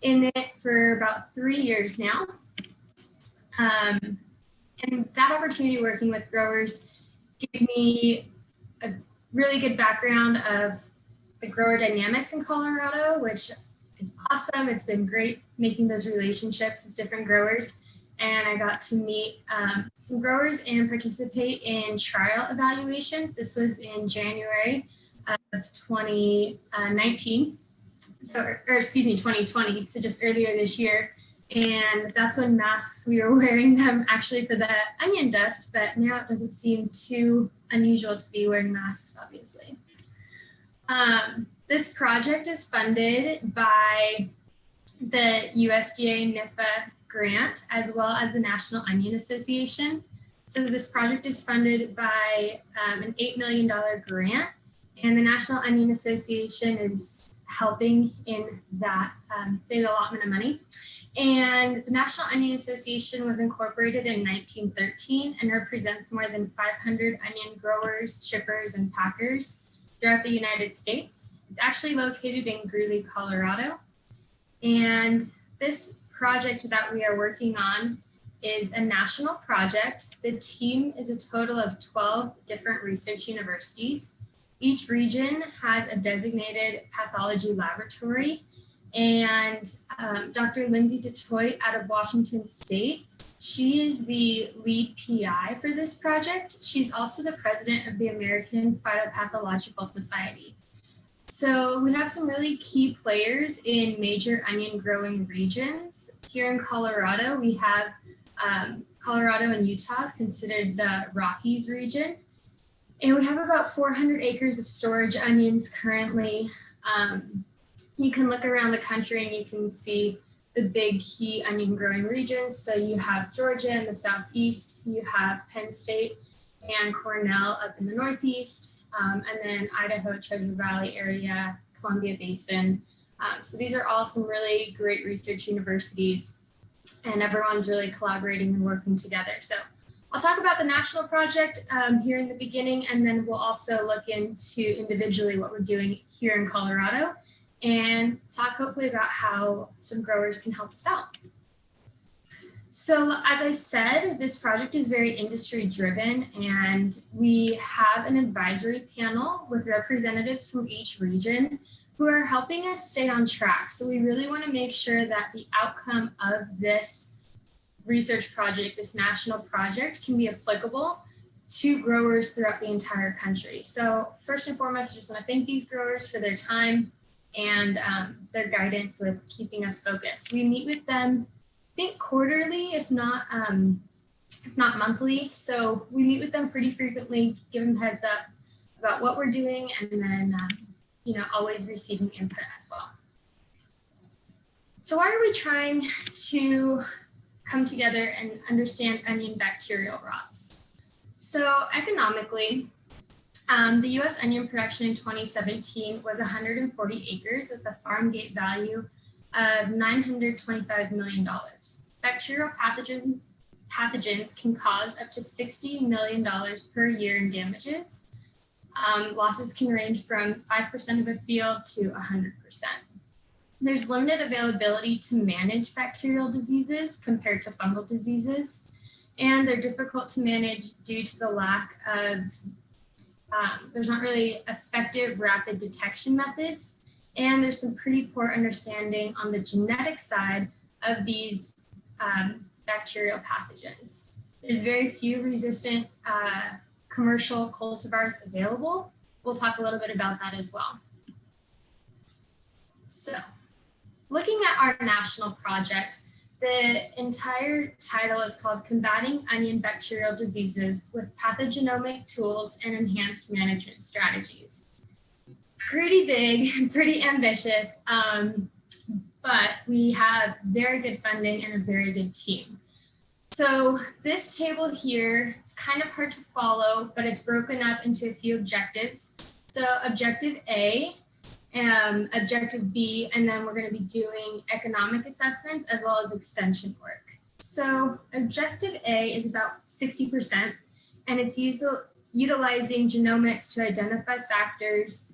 in it for about 3 years now. And that opportunity working with growers gave me a really good background of the grower dynamics in Colorado, which is awesome. It's been great making those relationships with different growers. And I got to meet some growers and participate in trial evaluations. This was in January of 2019. Or excuse me, 2020, so just earlier this year. And that's when masks, we were wearing them actually for the onion dust, but now it doesn't seem too unusual to be wearing masks, obviously. This project is funded by the USDA NIFA grant, as well as the National Onion Association. So this project is funded by an $8 million grant, and the National Onion Association is helping in that big allotment of money. And the National Onion Association was incorporated in 1913 and represents more than 500 onion growers, shippers, and packers throughout the United States. It's actually located in Greeley, Colorado. And this project that we are working on is a national project. The team is a total of 12 different research universities. Each region has a designated pathology laboratory. And Dr. Lindsay DeToit out of Washington State, she is the lead PI for this project. She's also the president of the American Phytopathological Society. So we have some really key players in major onion growing regions. Here in Colorado, we have Colorado and Utah is considered the Rockies region. And we have about 400 acres of storage onions currently. You can look around the country and you can see the big key onion growing regions. So you have Georgia in the southeast, you have Penn State and Cornell up in the northeast, and then Idaho, Treasure Valley area, Columbia Basin. So these are all some really great research universities, and everyone's really collaborating and working together. So I'll talk about the national project here in the beginning, and then we'll also look into individually what we're doing here in Colorado, and talk hopefully about how some growers can help us out. So as I said, this project is very industry driven, and we have an advisory panel with representatives from each region who are helping us stay on track. So we really want to make sure that the outcome of this research project, this national project, can be applicable to growers throughout the entire country. So first and foremost, I just want to thank these growers for their time and their guidance with keeping us focused. We meet with them, I think quarterly, if not monthly. So we meet with them pretty frequently, give them heads up about what we're doing, and then always receiving input as well. So why are we trying to come together and understand onion bacterial rots? So economically, the U.S. onion production in 2017 was 140 acres with a farm gate value of $925 million. Bacterial pathogens can cause up to $60 million per year in damages. Losses can range from 5% of a field to 100%. There's limited availability to manage bacterial diseases compared to fungal diseases, and they're difficult to manage due to the lack of there's not really effective rapid detection methods, and there's some pretty poor understanding on the genetic side of these bacterial pathogens. There's very few resistant commercial cultivars available. We'll talk a little bit about that as well. So, looking at our national project, the entire title is called Combating Onion Bacterial Diseases with Pathogenomic Tools and Enhanced Management Strategies. Pretty big, pretty ambitious, but we have very good funding and a very good team. So this table here, it's kind of hard to follow, but it's broken up into a few objectives. So objective A, objective B, and then we're going to be doing economic assessments as well as extension work. So objective A is about 60%, and it's utilizing genomics to identify factors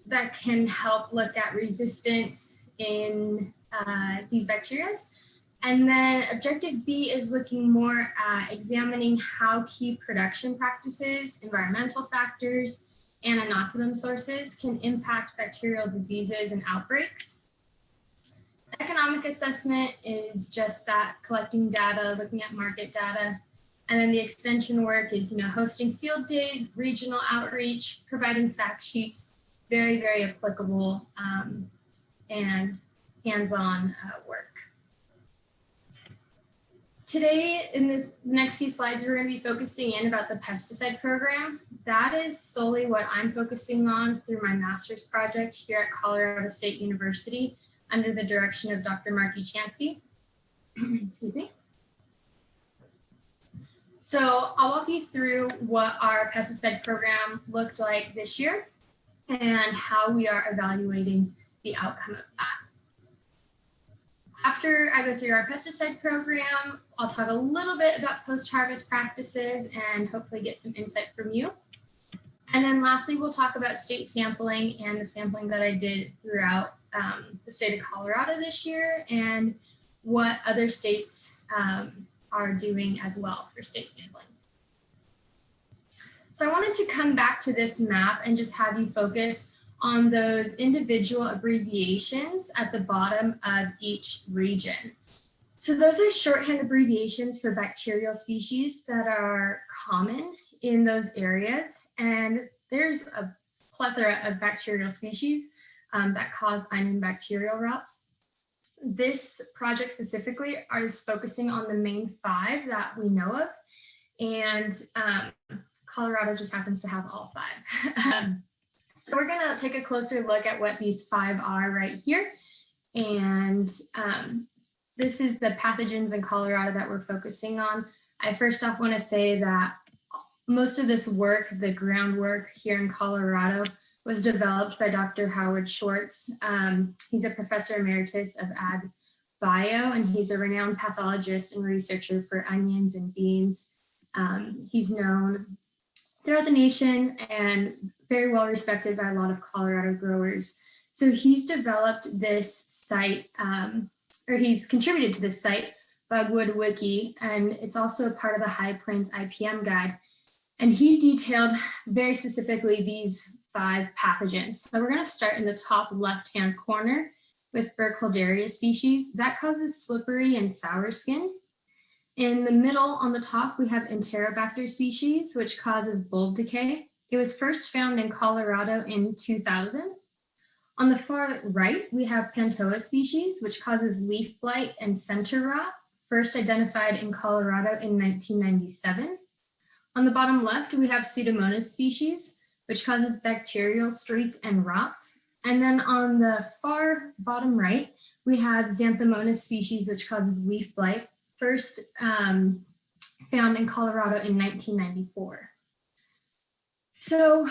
that can help look at resistance in these bacteria. And then objective B is looking more at examining how key production practices, environmental factors, and inoculum sources can impact bacterial diseases and outbreaks. Economic assessment is just that, collecting data, looking at market data. And then the extension work is, hosting field days, regional outreach, providing fact sheets, very, very applicable and hands-on work. Today, in the next few slides, we're going to be focusing in about the pesticide program. That is solely what I'm focusing on through my master's project here at Colorado State University under the direction of Dr. Marky Chansky. Excuse me. So I'll walk you through what our pesticide program looked like this year and how we are evaluating the outcome of that. After I go through our pesticide program, I'll talk a little bit about post-harvest practices and hopefully get some insight from you. And then lastly, we'll talk about state sampling and the sampling that I did throughout the state of Colorado this year and what other states are doing as well for state sampling. So I wanted to come back to this map and just have you focus on those individual abbreviations at the bottom of each region. So those are shorthand abbreviations for bacterial species that are common in those areas. And there's a plethora of bacterial species that cause onion bacterial rots. This project specifically is focusing on the main 5 that we know of. And Colorado just happens to have all 5. So we're gonna take a closer look at what these 5 are right here. And this is the pathogens in Colorado that we're focusing on. I first off wanna say that most of this work, the groundwork here in Colorado, was developed by Dr. Howard Schwartz. He's a professor emeritus of ag bio, and he's a renowned pathologist and researcher for onions and beans. He's known throughout the nation and very well respected by a lot of Colorado growers. So he's developed this site, or he's contributed to this site, Bugwood Wiki, and it's also a part of the High Plains IPM guide. And he detailed very specifically these 5 pathogens. So we're going to start in the top left-hand corner with Burkholderia species. That causes slippery and sour skin. In the middle on the top, we have Enterobacter species, which causes bulb decay. It was first found in Colorado in 2000. On the far right, we have Pantoa species, which causes leaf blight and center rot, first identified in Colorado in 1997. On the bottom left, we have Pseudomonas species, which causes bacterial streak and rot. And then on the far bottom right, we have Xanthomonas species, which causes leaf blight, first found in Colorado in 1994. So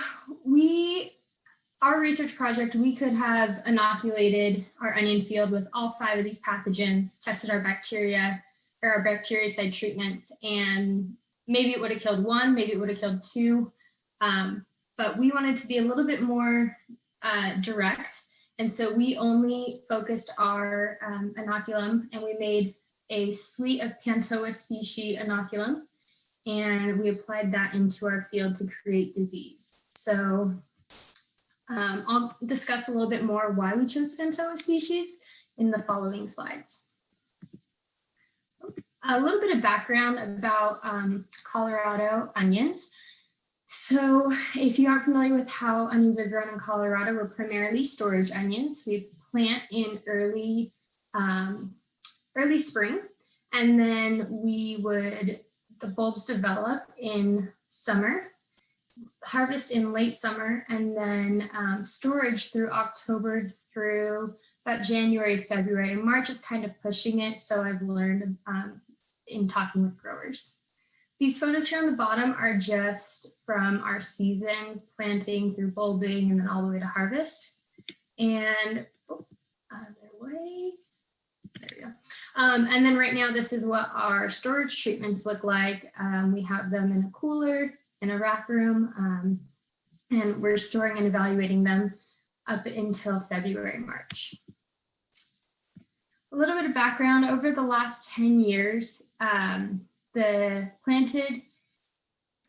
our research project, we could have inoculated our onion field with all 5 of these pathogens, tested our bacteria or our bactericide treatments, and maybe it would have killed 1, maybe it would have killed 2, but we wanted to be a little bit more direct. And so we only focused our inoculum, and we made a suite of Pantoa species inoculum, and we applied that into our field to create disease. So I'll discuss a little bit more why we chose Pantoa species in the following slides. A little bit of background about Colorado onions. So if you aren't familiar with how onions are grown in Colorado, we're primarily storage onions. We plant in early spring, and then the bulbs develop in summer, harvest in late summer, and then storage through October through about January, February. March is kind of pushing it, so I've learned in talking with growers. These photos here on the bottom are just from our season, planting through bulbing and then all the way to harvest. And there we go. And then right now, this is what our storage treatments look like. We have them in a cooler, in a rack room, and we're storing and evaluating them up until February, March. A little bit of background, over the last 10 years, the planted,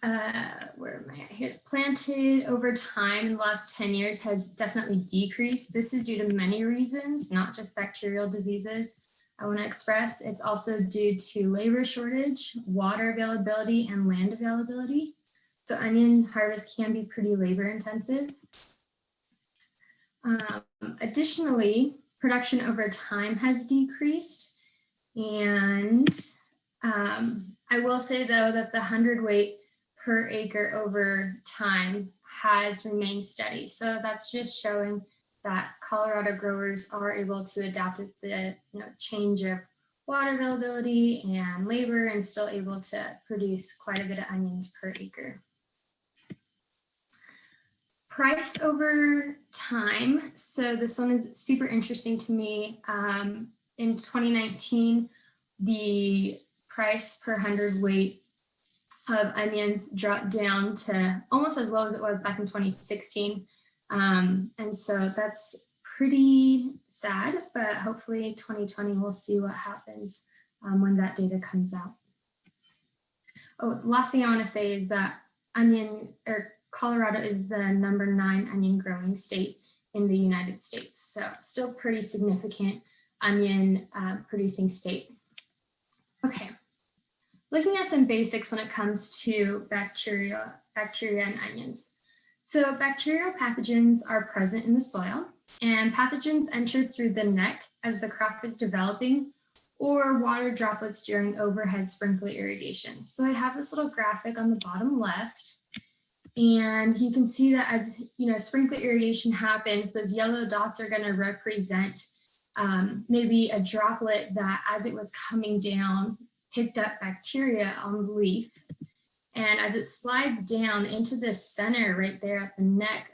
where am I at here? Planted over time in the last 10 years has definitely decreased. This is due to many reasons, not just bacterial diseases. I want to express it's also due to labor shortage, water availability, and land availability. So onion harvest can be pretty labor intensive. Additionally, production over time has decreased. And I will say though that the 100 weight per acre over time has remained steady. So that's just showing that Colorado growers are able to adapt with the change of water availability and labor and still able to produce quite a bit of onions per acre. Price over time. So this one is super interesting to me. In 2019, the price per 100 weight of onions dropped down to almost as low as it was back in 2016. And so that's pretty sad, but hopefully 2020 we'll see what happens when that data comes out. Oh, the last thing I want to say is that Colorado is the #9 onion growing state in the United States. So still pretty significant onion producing state. Okay, looking at some basics when it comes to bacteria and onions. So bacterial pathogens are present in the soil, and pathogens enter through the neck as the crop is developing, or water droplets during overhead sprinkler irrigation. So I have this little graphic on the bottom left, and you can see that as sprinkler irrigation happens, those yellow dots are going to represent maybe a droplet that, as it was coming down, picked up bacteria on the leaf. And as it slides down into the center right there at the neck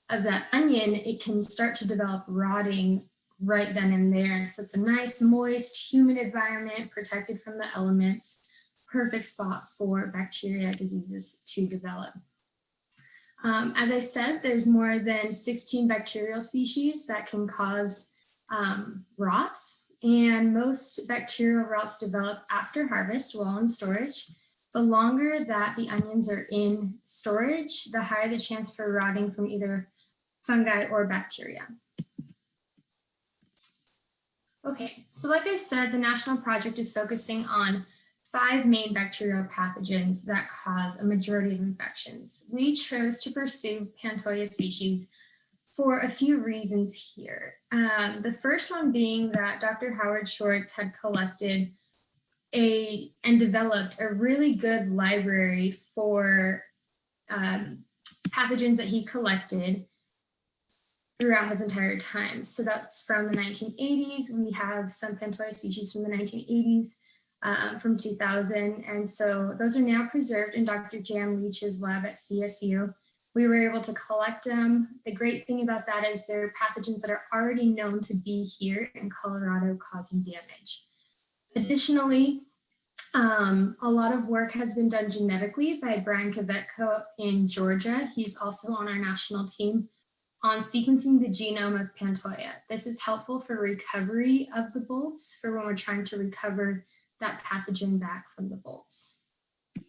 of that onion, it can start to develop rotting right then and there. So it's a nice, moist, humid environment protected from the elements. Perfect spot for bacteria diseases to develop. As I said, there's more than 16 bacterial species that can cause rots, and most bacterial rots develop after harvest while in storage. The longer that the onions are in storage, the higher the chance for rotting from either fungi or bacteria. Okay, so like I said, the national project is focusing on 5 main bacterial pathogens that cause a majority of infections. We chose to pursue Pantoja species for a few reasons here. The first one being that Dr. Howard Schwartz had collected and developed a really good library for pathogens that he collected throughout his entire time. So that's from the 1980s. We have some Pantoja species from the 1980s, from 2000. And so those are now preserved in Dr. Jan Leach's lab at CSU. We were able to collect them. The great thing about that is they're pathogens that are already known to be here in Colorado causing damage. Additionally, a lot of work has been done genetically by Brian Kvetko in Georgia. He's also on our national team on sequencing the genome of Pantoja. This is helpful for recovery of the bulbs for when we're trying to recover that pathogen back from the bulbs.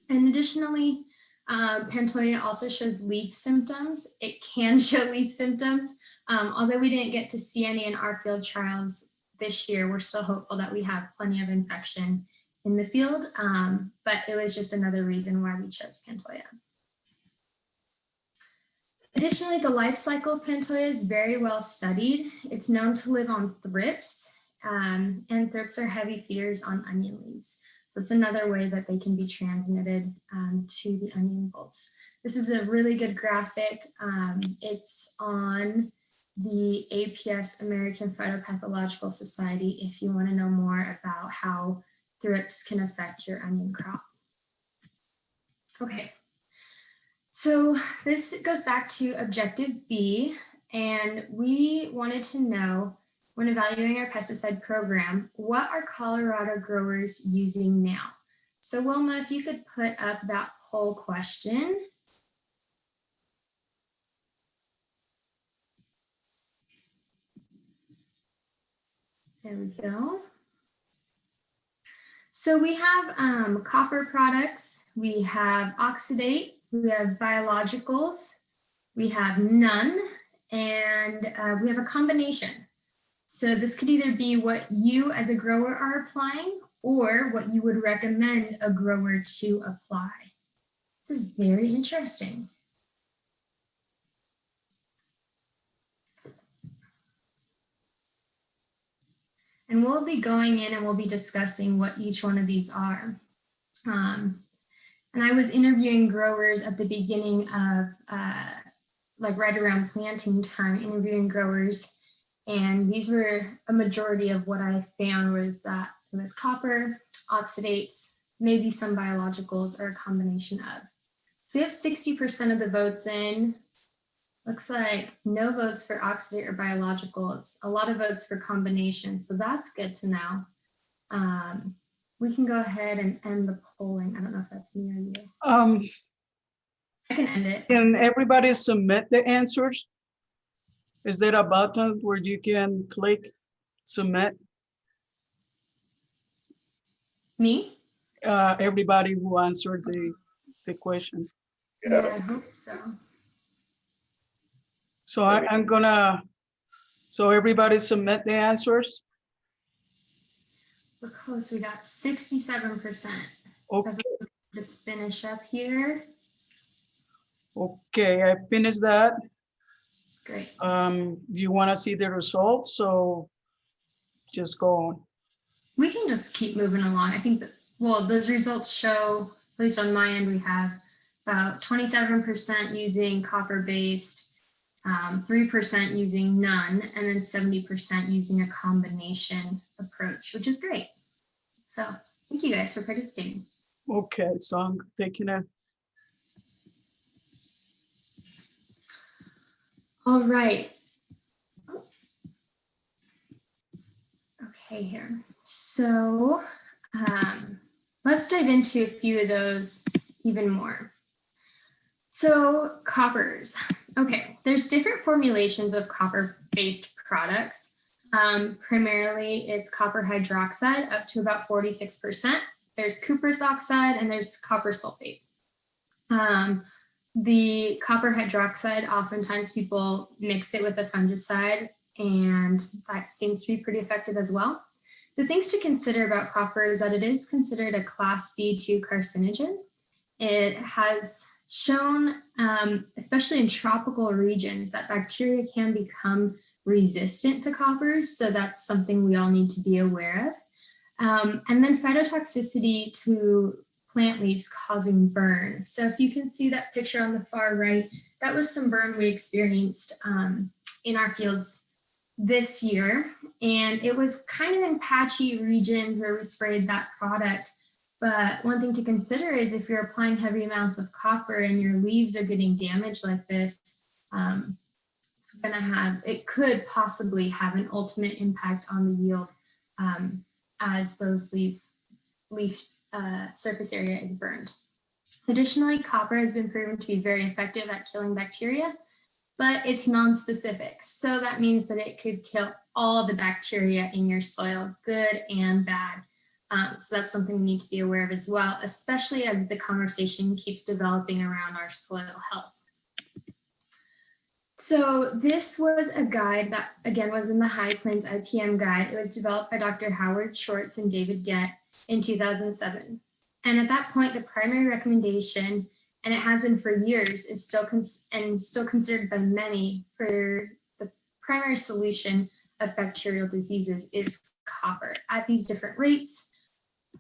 And additionally, Pantoja also shows leaf symptoms. It can show leaf symptoms. Although we didn't get to see any in our field trials this year, we're still hopeful that we have plenty of infection in the field, but it was just another reason why we chose Pantoja. Additionally, the life cycle of Pantoja is very well studied. It's known to live on thrips, and thrips are heavy feeders on onion leaves. So it's another way that they can be transmitted to the onion bulbs. This is a really good graphic. It's on the APS, American Phytopathological Society, if you want to know more about how thrips can affect your onion crop. Okay, so this goes back to objective B, and we wanted to know, when evaluating our pesticide program, what are Colorado growers using now? So Wilma, if you could put up that poll question. There we go. So we have copper products, we have oxidate, we have biologicals, we have none, and we have a combination. So this could either be what you as a grower are applying or what you would recommend a grower to apply. This is very interesting. And we'll be going in and we'll be discussing what each one of these are. And I was interviewing growers at the beginning of, like right around planting time, interviewing growers. And these were a majority of what I found was that it was copper, oxidates, maybe some biologicals or a combination of. So we have 60% of the votes in. Looks like no votes for oxidate or biologicals, a lot of votes for combination. So that's good to know. We can go ahead and end the polling. I don't know if that's me or you. I can end it. Can everybody submit the answers? Is there a button where you can click submit? Me? Everybody who answered the question. Yeah, I hope so. So I'm gonna, so everybody submit the answers? We're close, we got 67%. Okay, Just finish up here. okay, I finished that. Great. Do you wanna see the results? So just go on. We can just keep moving along. I think that, well, those results show, at least on my end, we have about 27% using copper-based, 3% using none, and then 70% using a combination approach, which is great. So thank you guys for participating. Okay, so I'm taking a, All right. Okay, here. So let's dive into a few of those even more. So coppers. Okay, there's different formulations of copper-based products. Primarily, it's copper hydroxide up to about 46%. There's cuprous oxide and there's copper sulfate. The copper hydroxide, oftentimes people mix it with a fungicide, and that seems to be pretty effective as well. The things to consider about copper is that it is considered a class B2 carcinogen. It has shown, especially in tropical regions, that bacteria can become resistant to coppers. So that's something we all need to be aware of. And then phytotoxicity to plant leaves causing burn. So if you can see that picture on the far right, that was some burn we experienced in our fields this year. And it was kind of in patchy regions where we sprayed that product. But one thing to consider is if you're applying heavy amounts of copper and your leaves are getting damaged like this, it's going to have, it could possibly have an ultimate impact on the yield as those leaf surface area is burned. Additionally, copper has been proven to be very effective at killing bacteria, but it's non-specific. So that means that it could kill all the bacteria in your soil, good and bad. So that's something we need to be aware of as well, especially as the conversation keeps developing around our soil health. So this was a guide that, again, was in the High Plains IPM guide. It was developed by Dr. Howard Schwartz and David Gett in 2007. And at that point, the primary recommendation, and it has been for years, is still considered by many for the primary solution of bacterial diseases is copper at these different rates.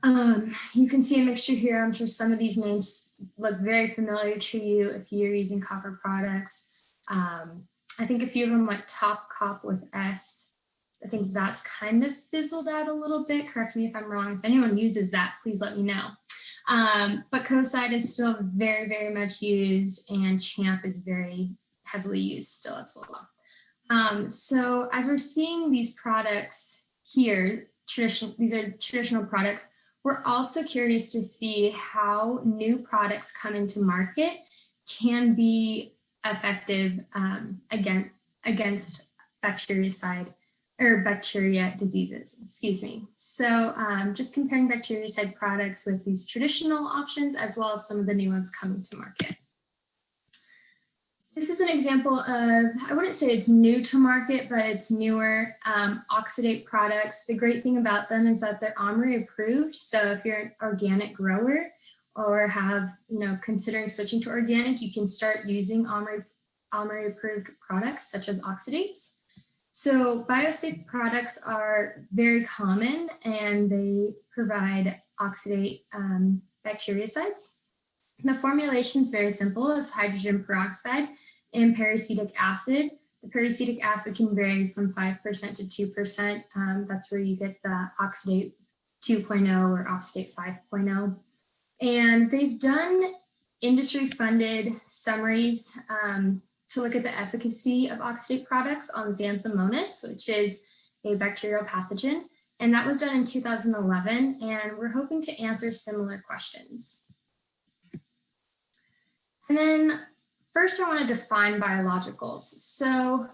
You can see a mixture here. I'm sure some of these names look very familiar to you if you're using copper products. I think a few of them like Top Cop with S. I think that's kind of fizzled out a little bit. Correct me if I'm wrong. If anyone uses that, please let me know. But Coside is still very, very much used, and Champ is very heavily used still as well. So as we're seeing these products here, these are traditional products, we're also curious to see how new products coming to market can be effective against bactericide or bacteria diseases, excuse me. So just comparing bactericide products with these traditional options, as well as some of the new ones coming to market. This is an example of, I wouldn't say it's new to market, but it's newer oxidate products. The great thing about them is that they're OMRI approved. So if you're an organic grower or have, considering switching to organic, you can start using OMRI approved products such as oxidates. So biosafe products are very common and they provide oxidate bactericides. The formulation is very simple. It's hydrogen peroxide and peracetic acid. The peracetic acid can vary from 5% to 2%. That's where you get the oxidate 2.0 or oxidate 5.0. And they've done industry-funded summaries to look at the efficacy of oxidate products on Xanthomonas, which is a bacterial pathogen. And that was done in 2011, and we're hoping to answer similar questions. And then first I want to define biologicals. So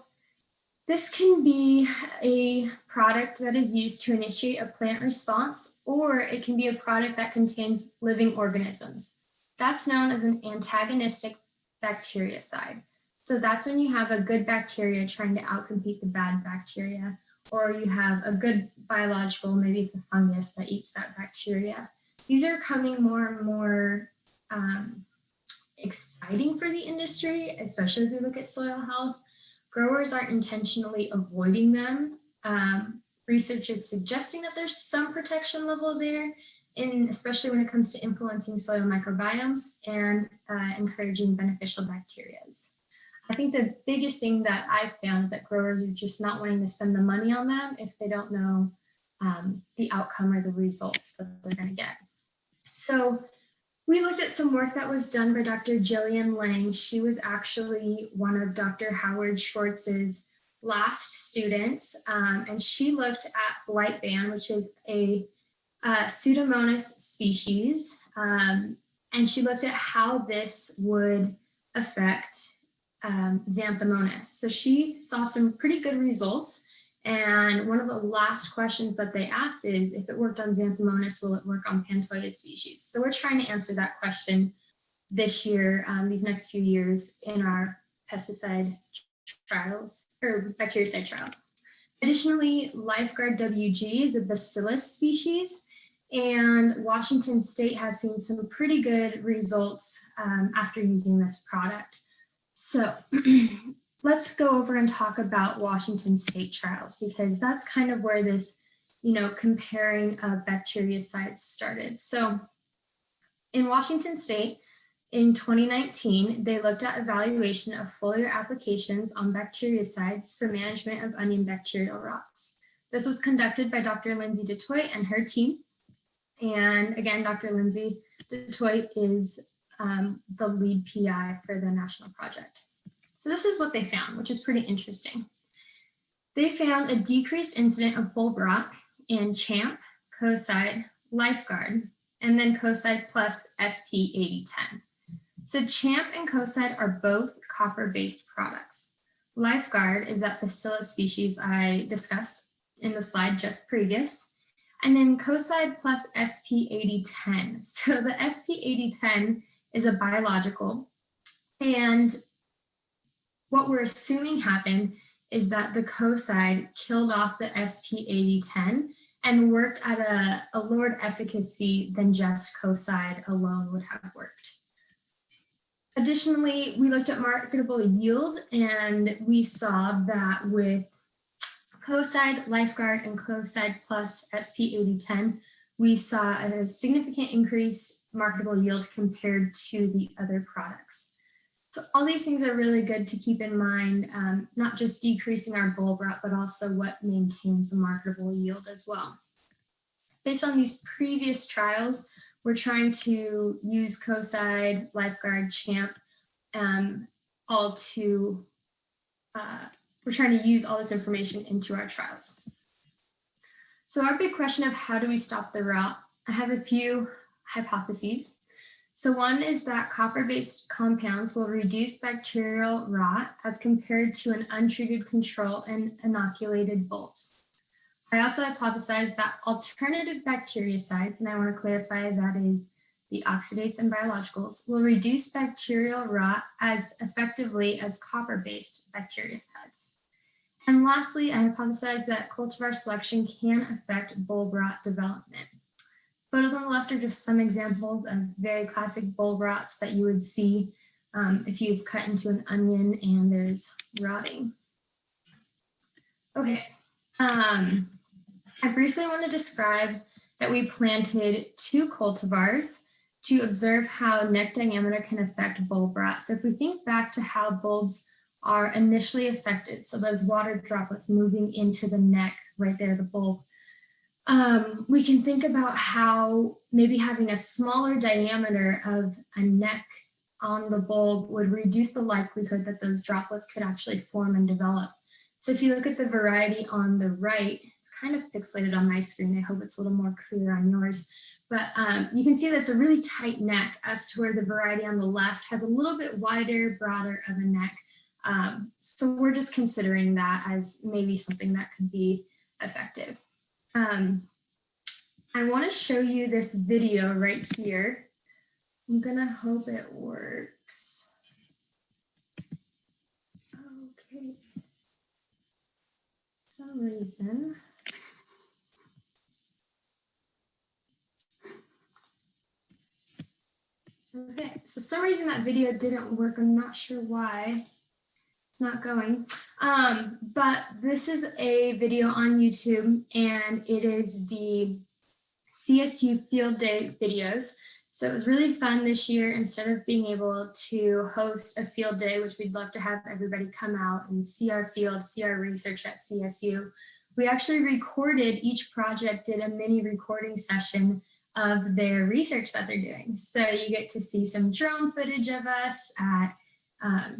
this can be a product that is used to initiate a plant response, or it can be a product that contains living organisms. That's known as an antagonistic bactericide. So that's when you have a good bacteria trying to outcompete the bad bacteria, or you have a good biological, maybe it's a fungus that eats that bacteria. These are coming more and more exciting for the industry, especially as we look at soil health. Growers aren't intentionally avoiding them. Research is suggesting that there's some protection level there, especially when it comes to influencing soil microbiomes and encouraging beneficial bacteria. I think the biggest thing that I've found is that growers are just not wanting to spend the money on them if they don't know the outcome or the results that they're going to get. So we looked at some work that was done by Dr. Jillian Lang. She was actually one of Dr. Howard Schwartz's last students, and she looked at blight ban, which is a Pseudomonas species, and she looked at how this would affect Xanthomonas. So she saw some pretty good results. And one of the last questions that they asked is, if it worked on Xanthomonas, will it work on Panthoid species? So we're trying to answer that question this year, these next few years in our pesticide trials or bactericide trials. Additionally, Lifeguard WG is a bacillus species, and Washington State has seen some pretty good results after using this product. So let's go over and talk about Washington State trials, because that's kind of where this, comparing bactericides started. So in Washington State, in 2019, they looked at evaluation of foliar applications on bactericides for management of onion bacterial rots. This was conducted by Dr. Lindsay DeToit and her team. And again, Dr. Lindsay DeToit is the lead PI for the national project. So this is what they found, which is pretty interesting. They found a decreased incident of bulb rot in CHAMP, Coside, Lifeguard, and then Coside plus SP8010. So CHAMP and Coside are both copper-based products. Lifeguard is that bacillus species I discussed in the slide just previous. And then Coside plus SP8010. So the SP8010 is a biological, and what we're assuming happened is that the Coside killed off the SP8010 and worked at a lowered efficacy than just Coside alone would have worked. Additionally, we looked at marketable yield, and we saw that with Coside, Lifeguard, and Coside plus SP8010, we saw a significant increased marketable yield compared to the other products. So all these things are really good to keep in mind, not just decreasing our bulb rot, but also what maintains the marketable yield as well. Based on these previous trials, we're trying to use Coside, Lifeguard, CHAMP, we're trying to use all this information into our trials. So our big question of how do we stop the rot? I have a few hypotheses. So one is that copper-based compounds will reduce bacterial rot as compared to an untreated control in inoculated bulbs. I also hypothesized that alternative bactericides, and I want to clarify that is the oxidates and biologicals, will reduce bacterial rot as effectively as copper-based bactericides. And lastly, I hypothesized that cultivar selection can affect bulb rot development. Photos on the left are just some examples of very classic bulb rots that you would see if you've cut into an onion and there's rotting. Okay, I briefly want to describe that we planted 2 cultivars to observe how neck diameter can affect bulb rot. So if we think back to how bulbs are initially affected, so those water droplets moving into the neck right there, the bulb, we can think about how maybe having a smaller diameter of a neck on the bulb would reduce the likelihood that those droplets could actually form and develop. So if you look at the variety on the right, it's kind of pixelated on my screen. I hope it's a little more clear on yours. But you can see that's a really tight neck as to where the variety on the left has a little bit wider, broader of a neck. So we're just considering that as maybe something that could be effective. I want to show you this video right here. I'm gonna hope it works. Okay. For some reason. Okay, so some reason that video didn't work. I'm not sure why. It's not going. But this is a video on YouTube, and it is the CSU field day videos. So it was really fun this year. Instead of being able to host a field day, which we'd love to have everybody come out and see our field, see our research at CSU, we actually recorded, each project did a mini recording session of their research that they're doing. So you get to see some drone footage of us at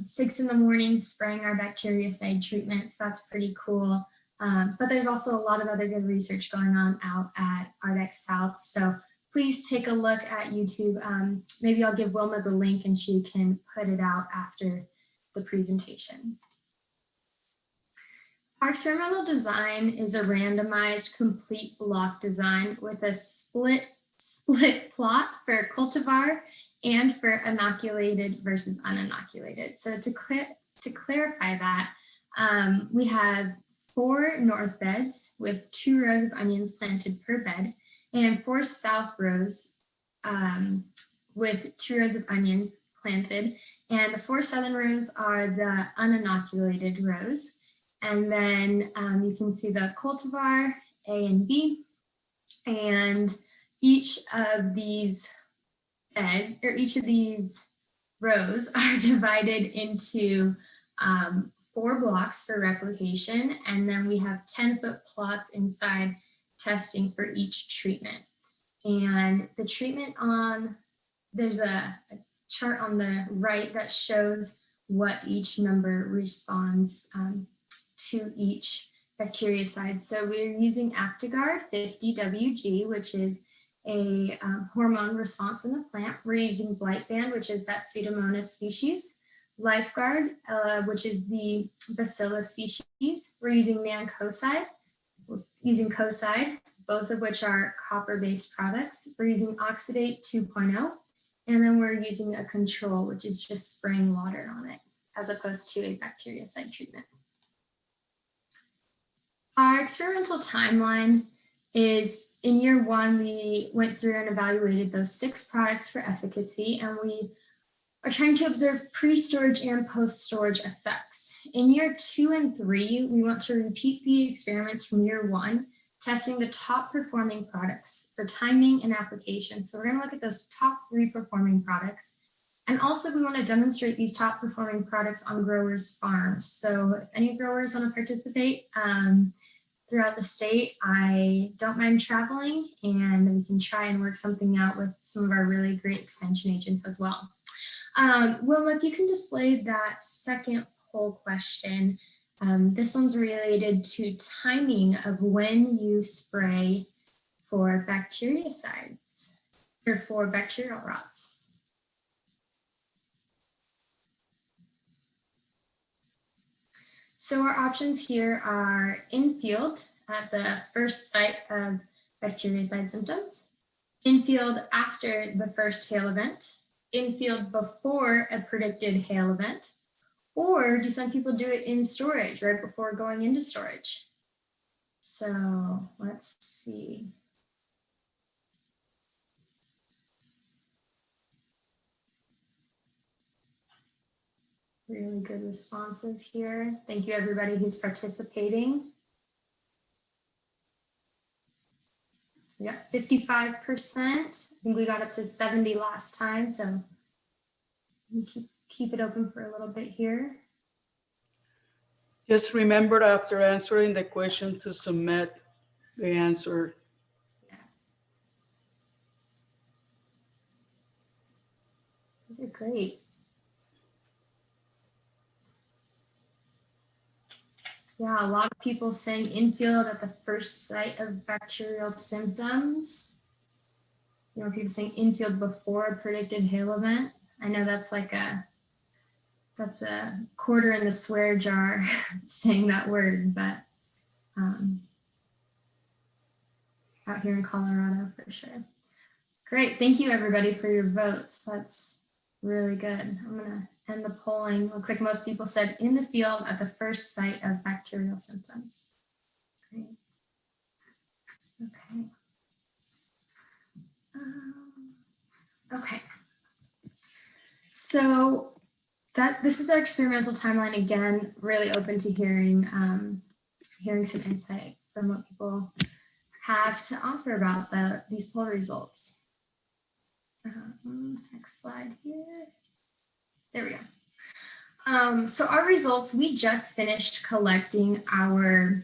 6 in the morning spraying our bactericide treatments. That's pretty cool. But there's also a lot of other good research going on out at Ardex South. So please take a look at YouTube. Maybe I'll give Wilma the link and she can put it out after the presentation. Our experimental design is a randomized complete block design with a split plot for cultivar and for inoculated versus uninoculated. So to clarify that, we have 4 north beds with 2 rows of onions planted per bed and 4 south rows with 2 rows of onions planted. And the 4 southern rows are the uninoculated rows. And then you can see the cultivar A and B, and each of these rows are divided into 4 blocks for replication, and then we have 10-foot plots inside testing for each treatment. And the treatment there's a chart on the right that shows what each member responds to each bactericide. So we're using Actigard 50 WG, which is a hormone response in the plant. We're using Blightband, which is that Pseudomonas species. Lifeguard, which is the Bacillus species. We're using Mancocide. We're using Cocide, both of which are copper-based products. We're using Oxidate 2.0, and then we're using a control, which is just spraying water on it, as opposed to a bactericide treatment. Our experimental timeline is, in year 1, we went through and evaluated those 6 products for efficacy, and we are trying to observe pre-storage and post-storage effects. In year 2 and 3, we want to repeat the experiments from year 1, testing the top performing products for timing and application. So we're going to look at those top 3 performing products. And also we want to demonstrate these top performing products on growers' farms. So if any growers want to participate throughout the state, I don't mind traveling, and we can try and work something out with some of our really great extension agents as well. Wilma, if you can display that second poll question, this one's related to timing of when you spray for bactericides or for bacterial rots. So our options here are in-field at the first site of bactericide symptoms, in-field after the first hail event, in-field before a predicted hail event, or do some people do it in storage right before going into storage? So let's see. Really good responses here. Thank you everybody who's participating. We got 55%. I think we got up to 70 last time, so keep it open for a little bit here. Just remember after answering the question to submit the answer. Yeah. These are great. Yeah, a lot of people saying in-field at the first site of bacterial symptoms. You know, people saying in-field before a predicted hail event. I know that's like that's a quarter in the swear jar saying that word, but out here in Colorado for sure. Great, thank you everybody for your votes. That's really good. I'm gonna end the polling. Looks like most people said in the field at the first site of bacterial symptoms. Great. Okay. Okay. So this is our experimental timeline again, really open to hearing hearing some insight from what people have to offer about these poll results. Next slide here. There we go. So our results, we just finished collecting our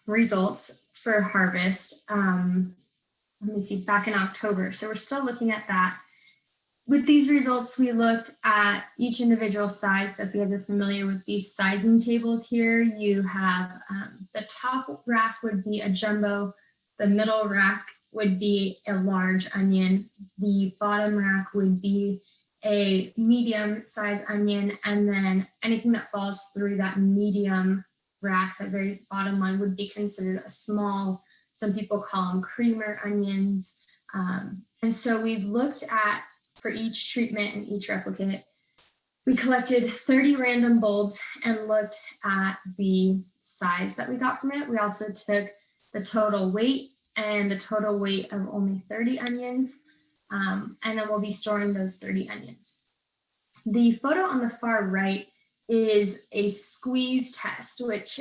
results for harvest. Let me see, back in October. So we're still looking at that. With these results, we looked at each individual size. So if you guys are familiar with these sizing tables here, you have the top rack would be a jumbo, the middle rack would be a large onion, the bottom rack would be a medium size onion, and then anything that falls through that medium rack, that very bottom one, would be considered a small, some people call them creamer onions. And so we've looked at, for each treatment and each replicate, we collected 30 random bulbs and looked at the size that we got from it. We also took the total weight and the total weight of only 30 onions. And then we'll be storing those 30 onions. The photo on the far right is a squeeze test, which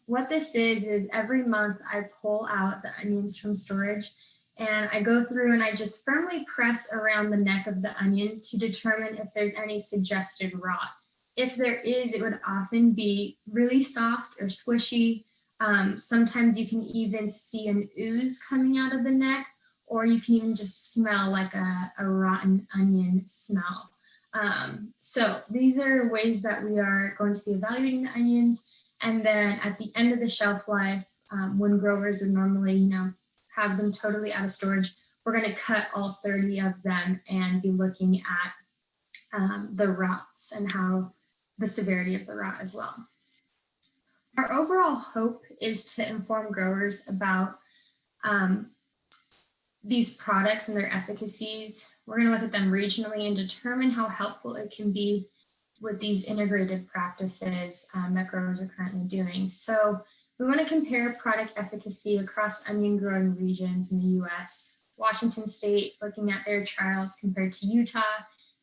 what this is every month I pull out the onions from storage and I go through and I just firmly press around the neck of the onion to determine if there's any suggested rot. If there is, it would often be really soft or squishy. Sometimes you can even see an ooze coming out of the neck, or you can even just smell like a rotten onion smell. So these are ways that we are going to be evaluating the onions. And then at the end of the shelf life, when growers would normally, have them totally out of storage, we're going to cut all 30 of them and be looking at the rots and how the severity of the rot as well. Our overall hope is to inform growers about these products and their efficacies. We're going to look at them regionally and determine how helpful it can be with these integrated practices that growers are currently doing. So we want to compare product efficacy across onion growing regions in the US. Washington State, looking at their trials compared to Utah,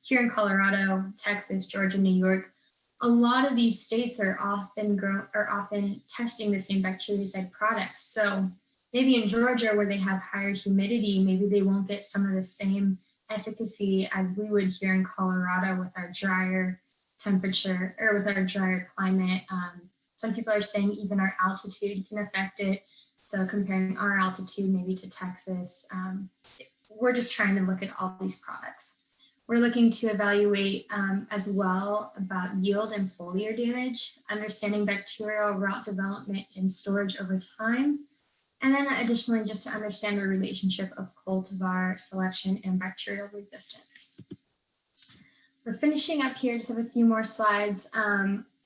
here in Colorado, Texas, Georgia, New York. A lot of these states are often testing the same bactericide products. So maybe in Georgia, where they have higher humidity, maybe they won't get some of the same efficacy as we would here in Colorado with our drier temperature or with our drier climate. Some people are saying even our altitude can affect it. So comparing our altitude maybe to Texas, we're just trying to look at all these products. We're looking to evaluate as well about yield and foliar damage, understanding bacterial rot development and storage over time, and then additionally just to understand the relationship of cultivar selection and bacterial resistance. We're finishing up here, just have a few more slides.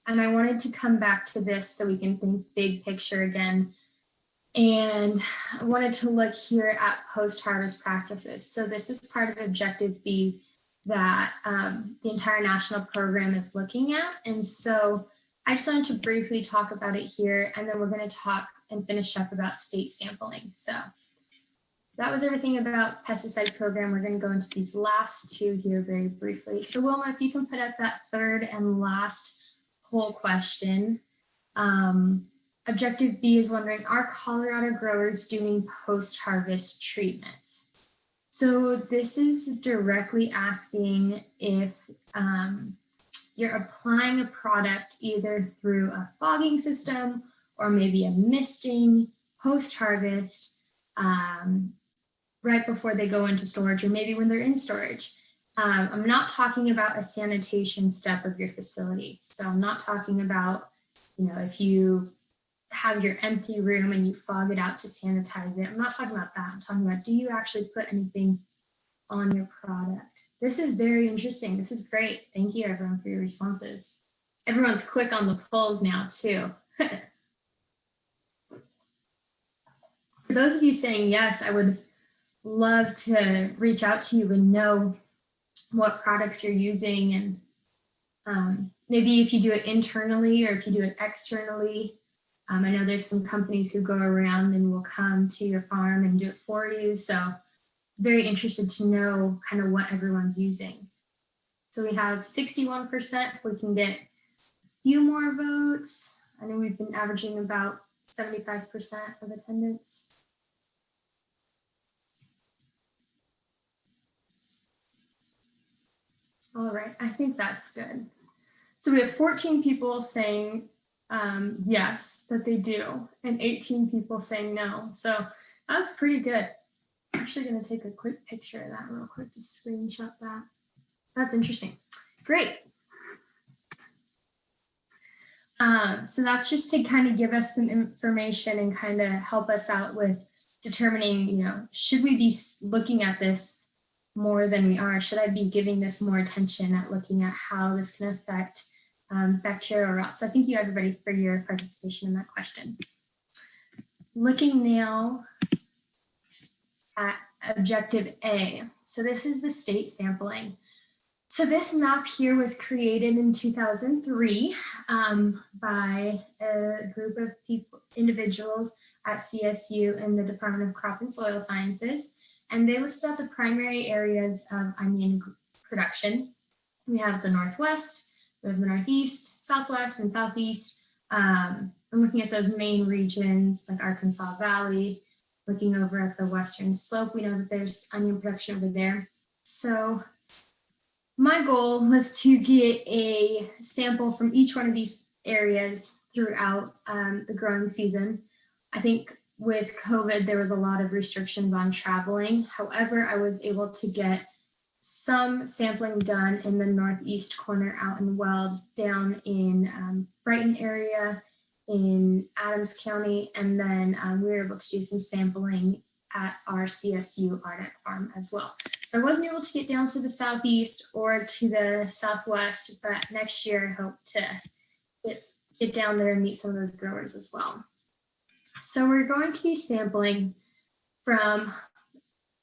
And I wanted to come back to this so we can think big picture again. And I wanted to look here at post-harvest practices. So this is part of Objective B that the entire national program is looking at. And so I just wanted to briefly talk about it here, and then we're going to talk and finish up about state sampling. So that was everything about pesticide program. We're going to go into these last two here very briefly. So Wilma, if you can put up that third and last poll question. Objective B is wondering, are Colorado growers doing post-harvest treatments? So this is directly asking if you're applying a product either through a fogging system or maybe a misting post-harvest right before they go into storage, or maybe when they're in storage. I'm not talking about a sanitation step of your facility. So I'm not talking about, if you have your empty room and you fog it out to sanitize it. I'm not talking about that. I'm talking about, do you actually put anything on your product? This is very interesting. This is great. Thank you everyone for your responses. Everyone's quick on the polls now too. For those of you saying yes, I would love to reach out to you and know what products you're using, and maybe if you do it internally or if you do it externally. I know there's some companies who go around and will come to your farm and do it for you. So very interested to know kind of what everyone's using. So we have 61%. If we can get a few more votes. I know we've been averaging about 75% of attendance. All right, I think that's good. So we have 14 people saying yes, that they do, and 18 people saying no. So that's pretty good. I'm actually going to take a quick picture of that real quick, just screenshot that. That's interesting. Great. So that's just to kind of give us some information and kind of help us out with determining, should we be looking at this more than we are? Should I be giving this more attention at looking at how this can affect bacterial rot? So thank you everybody for your participation in that question. Looking now at Objective A. So this is the state sampling. So this map here was created in 2003 by a group of individuals at CSU in the Department of Crop and Soil Sciences. And they listed out the primary areas of onion production. We have the Northwest, we have the Northeast, Southwest, and Southeast. And looking at those main regions like Arkansas Valley, looking over at the Western Slope, we know that there's onion production over there. So my goal was to get a sample from each one of these areas throughout the growing season. I think with COVID, there was a lot of restrictions on traveling. However, I was able to get some sampling done in the northeast corner out in Weld, down in Brighton area, in Adams County, and then we were able to do some sampling at our CSU RNet farm as well. So I wasn't able to get down to the southeast or to the southwest, but next year I hope to get down there and meet some of those growers as well. So we're going to be sampling from,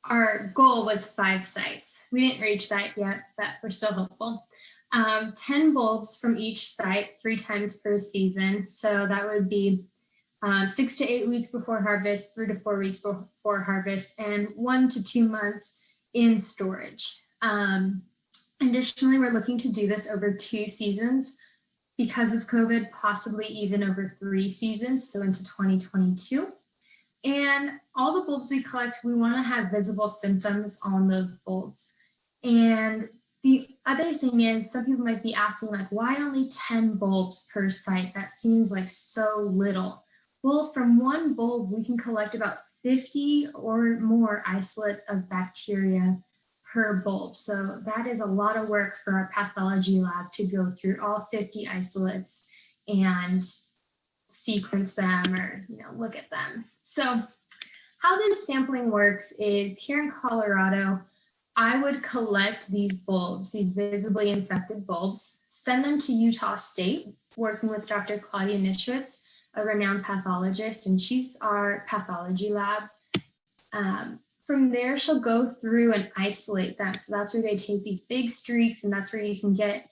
our goal was 5 sites. We didn't reach that yet, but we're still hopeful. 10 bulbs from each site 3 times per season. So that would be 6 to 8 weeks before harvest, 3 to 4 weeks before harvest, and 1 to 2 months in storage. Additionally, we're looking to do this over 2 seasons because of COVID, possibly even over 3 seasons, so into 2022. And all the bulbs we collect, we want to have visible symptoms on those bulbs. And the other thing is, some people might be asking, like, why only 10 bulbs per site? That seems like so little. Well, from one bulb, we can collect about 50 or more isolates of bacteria per bulb. So that is a lot of work for our pathology lab to go through all 50 isolates and sequence them or look at them. So how this sampling works is, here in Colorado, I would collect these bulbs, these visibly infected bulbs. send them to Utah State, working with Dr. Claudia Nischwitz, a renowned pathologist, and she's our pathology lab. From there, she'll go through and isolate them. So that's where they take these big streaks, and that's where you can get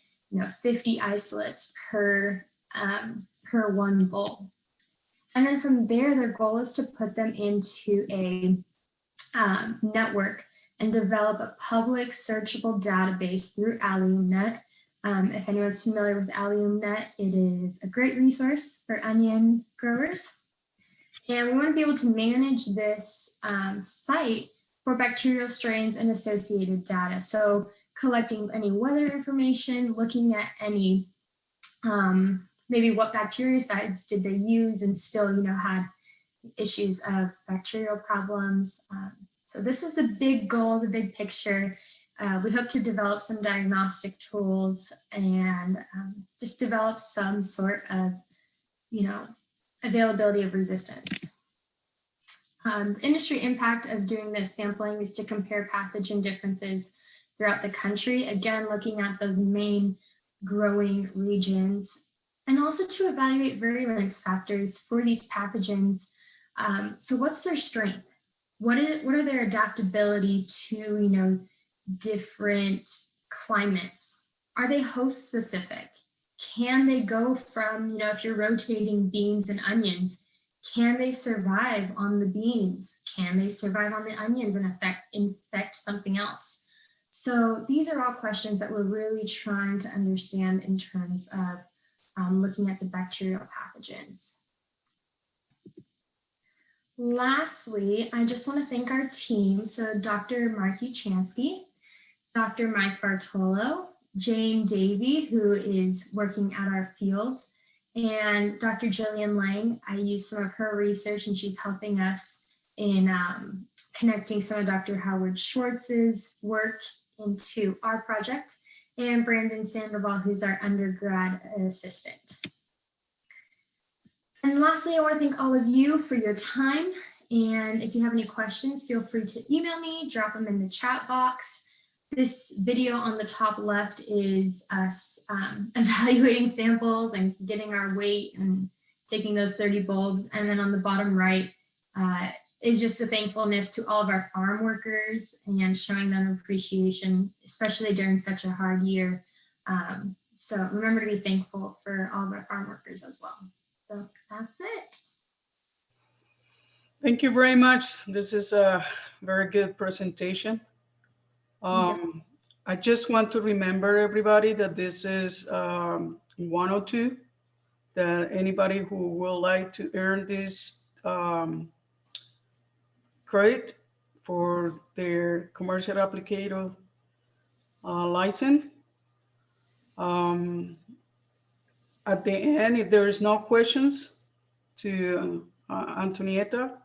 50 isolates per one bowl. And then from there, their goal is to put them into a network and develop a public searchable database through AlliumNet. If anyone's familiar with AlliumNet, it is a great resource for onion growers. And we want to be able to manage this site for bacterial strains and associated data. So collecting any weather information, looking at any, maybe what bactericides did they use and still, had issues of bacterial problems. So this is the big goal, the big picture. We hope to develop some diagnostic tools and just develop some sort of, availability of resistance. The industry impact of doing this sampling is to compare pathogen differences throughout the country, again, looking at those main growing regions, and also to evaluate virulence factors for these pathogens. So what's their strength? What are their adaptability to, different climates? Are they host specific? Can they go from, if you're rotating beans and onions, can they survive on the beans? Can they survive on the onions and infect something else? So these are all questions that we're really trying to understand in terms of looking at the bacterial pathogens. Lastly, I just want to thank our team. So Dr. Mark Uchansky, Dr. Mike Bartolo, Jane Davey, who is working at our field, and Dr. Jillian Lang. I used some of her research and she's helping us in connecting some of Dr. Howard Schwartz's work into our project, and Brandon Sandoval, who's our undergrad assistant. And lastly, I want to thank all of you for your time. And if you have any questions, feel free to email me, drop them in the chat box. This video on the top left is us evaluating samples and getting our weight and taking those 30 bulbs. And then on the bottom right is just a thankfulness to all of our farm workers and showing them appreciation, especially during such a hard year. So remember to be thankful for all of our farm workers as well. So that's it. Thank you very much. This is a very good presentation. I just want to remember everybody that this is 102, that anybody who would like to earn this credit for their commercial applicator license. At the end, if there is no questions to Antoniette,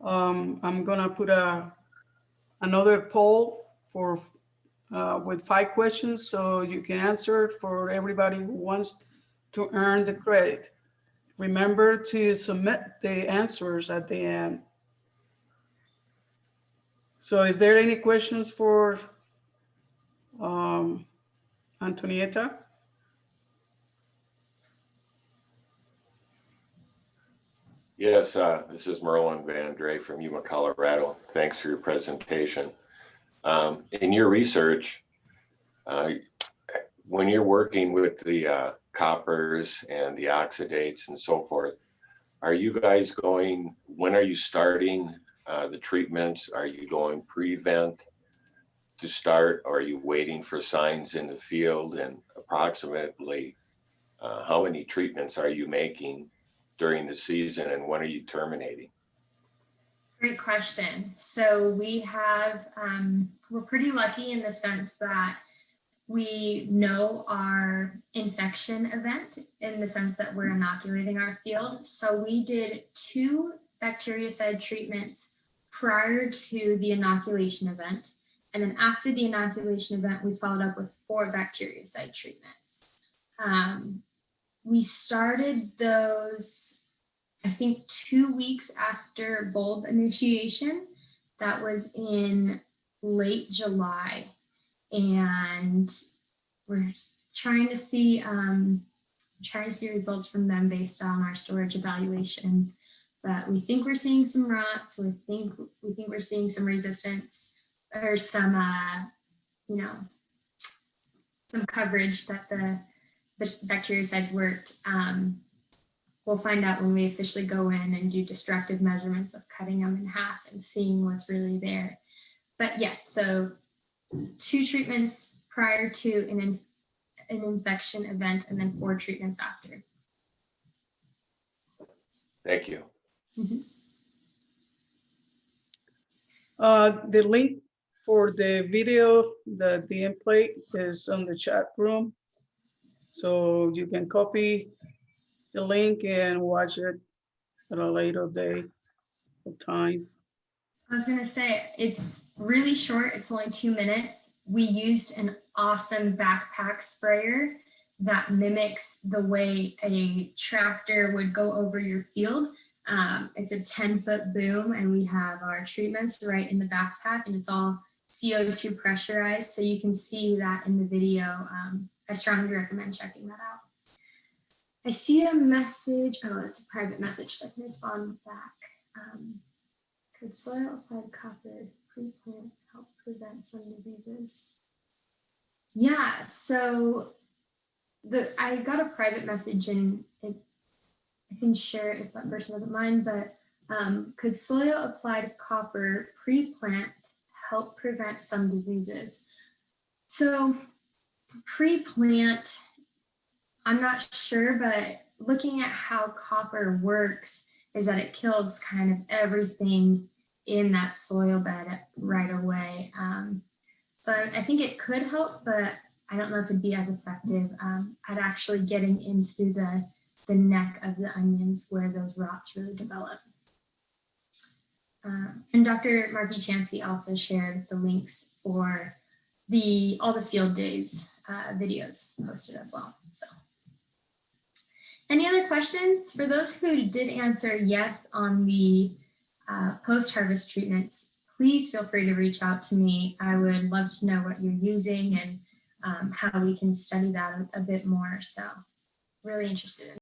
I'm gonna put another poll for with 5 questions, so you can answer it for everybody who wants to earn the credit. Remember to submit the answers at the end. So is there any questions for Antoniette? Yes, this is Merlin Van Dre from Yuma, Colorado. Thanks for your presentation. In your research, when you're working with the coppers and the oxidates and so forth, are you guys going, when are you starting the treatments? Are you going prevent to start, or are you waiting for signs in the field? And approximately how many treatments are you making during the season, and when are you terminating? Great question. So we have, we're pretty lucky in the sense that we know our infection event in the sense that we're inoculating our field. So we did 2 bactericide treatments prior to the inoculation event. And then after the inoculation event, we followed up with 4 bactericide treatments. We started those, I think, 2 weeks after bulb initiation. That was in late July. And we're trying to see results from them based on our storage evaluations. But we think we're seeing some rots. We think we're seeing some resistance or some, some coverage that the bactericides worked. We'll find out when we officially go in and do destructive measurements of cutting them in half and seeing what's really there. But yes, so 2 treatments prior to an infection event and then 4 treatments after. Thank you. Mm-hmm. The link for the video, the template is on the chat room. So you can copy the link and watch it at a later day or time. I was gonna say, it's really short, it's only 2 minutes. We used an awesome backpack sprayer that mimics the way a tractor would go over your field. It's a 10-foot boom and we have our treatments right in the backpack and it's all CO2 pressurized. So you can see that in the video. I strongly recommend checking that out. I see a message. Oh, it's a private message, so I can respond back. Could soil applied copper pre-plant help prevent some diseases? Yeah, so I got a private message and I can share it if that person doesn't mind, but could soil applied copper pre-plant help prevent some diseases? So pre-plant, I'm not sure, but looking at how copper works is that it kills kind of everything in that soil bed right away. So I think it could help, but I don't know if it'd be as effective at actually getting into the neck of the onions where those rots really develop. And Dr. Marky Chansey also shared the links for all the field days videos posted as well. So, any other questions? For those who did answer yes on the post-harvest treatments, please feel free to reach out to me. I would love to know what you're using and how we can study that a bit more. So, really interested in